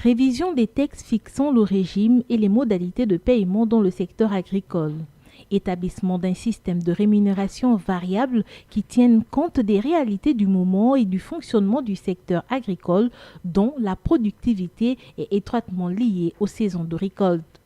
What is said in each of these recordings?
Révision des textes fixant le régime et les modalités de paiement dans le secteur agricole. Établissement d'un système de rémunération variable qui tienne compte des réalités du moment et du fonctionnement du secteur agricole dont la productivité est étroitement liée aux saisons de récolte.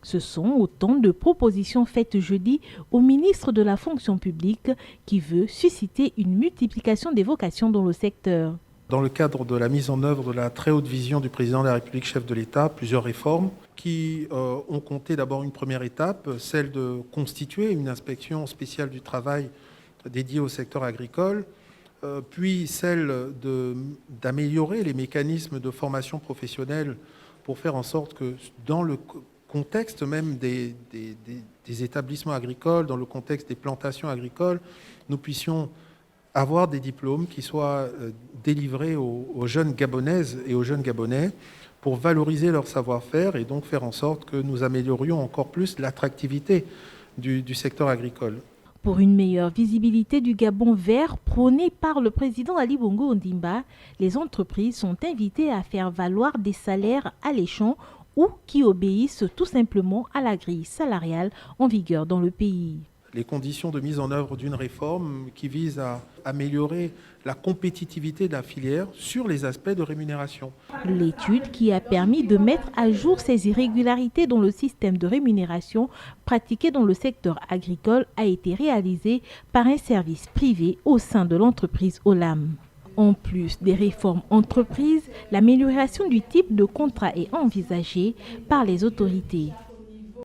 Ce sont autant de propositions faites jeudi au ministre de la fonction publique qui veut susciter une multiplication des vocations dans le secteur. Dans le cadre de la mise en œuvre de la très haute vision du président de la République, chef de l'État, plusieurs réformes qui ont compté d'abord une première étape, celle de constituer une inspection spéciale du travail dédiée au secteur agricole, puis celle d'améliorer les mécanismes de formation professionnelle pour faire en sorte que dans le contexte même des établissements agricoles, dans le contexte des plantations agricoles, nous puissions avoir des diplômes qui soient délivrés aux jeunes Gabonaises et aux jeunes Gabonais pour valoriser leur savoir-faire et donc faire en sorte que nous améliorions encore plus l'attractivité du secteur agricole. Pour une meilleure visibilité du Gabon vert prôné par le président Ali Bongo Ondimba, les entreprises sont invitées à faire valoir des salaires alléchants ou qui obéissent tout simplement à la grille salariale en vigueur dans le pays. Les conditions de mise en œuvre d'une réforme qui vise à améliorer la compétitivité de la filière sur les aspects de rémunération. L'étude qui a permis de mettre à jour ces irrégularités dans le système de rémunération pratiqué dans le secteur agricole a été réalisée par un service privé au sein de l'entreprise Olam. En plus des réformes entreprises, l'amélioration du type de contrat est envisagée par les autorités.